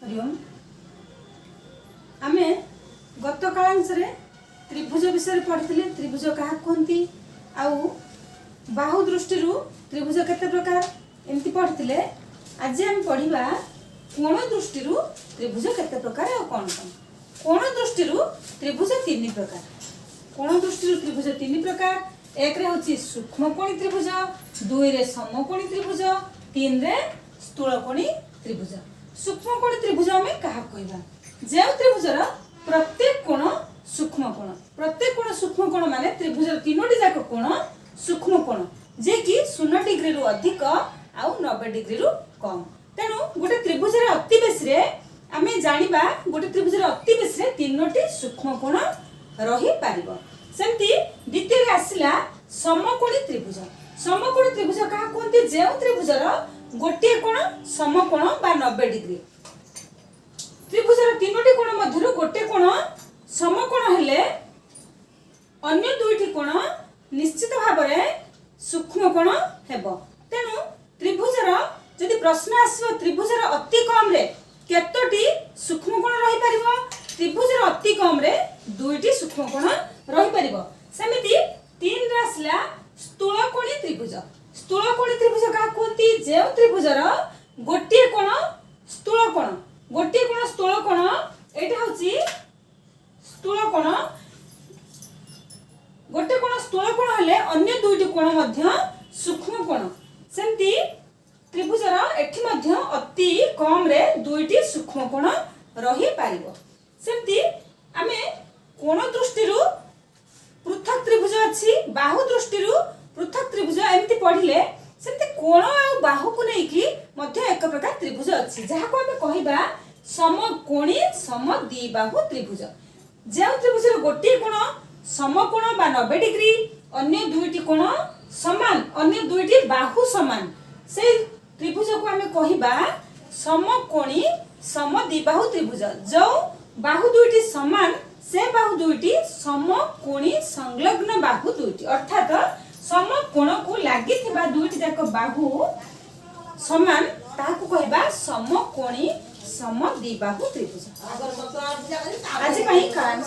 हरिओम आमे गत कालांश रे त्रिभुज विषय पढ़ी त्रिभुज क्या कहती आउ बाहु दृष्टि त्रिभुज केते प्रकार एमती पढ़ी आज आम पढ़ा कोण दृष्टि त्रिभुज केते प्रकार और कौन कौन कोण दृष्टि त्रिभुज तीन प्रकार कोण दृष्टि त्रिभुज तीन प्रकार एक रे होची सूक्ष्मकोणी त्रिभुज दुई रे समकोणी त्रिभुज तीन रे स्थूलकोणी त्रिभुज सूक्ष्मकोणी त्रिभुज आम क्या कहवा जो त्रिभुजर प्रत्येक कोण सूक्ष्म कोण प्रत्येक कोण सूक्ष्म कोण माने त्रिभुजर तीनोटी जाक कोण सूक्ष्म कोण जे कि 0 डिग्री रु अधिक आउ 90 डिग्री रु कम तेणु गोटे त्रिभुजर अति बेसी रे आमे जानिबा गोटे त्रिभुजर अति बेसी रे तीनोटी सूक्ष्म कोण रही पारिबो सेमती द्वितीय रे आसिला समकोणी त्रिभुज का कहते जे त्रिभुजर गोटे कोण समकोण बा 90 डिग्री त्रिभुजर तीनोटी कोण मध्यरु गोटे कोण समकोण हेले अन्य दुईटी कोण निश्चित भाव में सूक्ष्म कोण हेबो तेणु त्रिभुजर यदि प्रश्न आसीबो त्रिभुजर अति कम रे केतोटी सूक्ष्म कोण रही परिबो त्रिभुजर अति कम रे दुईटी सूक्ष्म कोण रही परिबो सेमिति 3 रे आसला स्थूलकोणी त्रिभुज का कहती जे त्रिभुजर गोटे कोण स्थूल कोण गोटे कोण स्थूल कोण एटा होची स्थूल कोण गोटे कोण स्थूल कोण हेले अन्य दुईटी कोण मध्य सूक्ष्म कोण सेमती त्रिभुजर एठी मध्य अति कम रे दुईटी सूक्ष्म कोण रही पारिबो सेमती आमे कोण दृष्टि पृथक त्रिभुज अछि बाहु दृष्टि पृथक त्रिभुज एमती पढ़िले सेमती कोण आ बाहु को नै कि मध्य एक प्रकार त्रिभुज अछि जहा को हमें कहिबा समकोणी समद्विबाहु त्रिभुज जे त्रिभुजर गोटे कोण समकोण बा 90 डिग्री अन्य दुईटी कोण समान अन्य दुईटी बाहु समान से त्रिभुज को हमें कहिबा समकोणी समद्विबाहु त्रिभुज जो बाहु दुईटी समान से बाहु दुईटी समकोणी संलग्न बाहु दुईटी अर्थात समकोण को लागि थिबा दुईटी जाक बाहु समान ताकू कहबा समकोणी समद्विबाहु त्रिभुज आज पई कान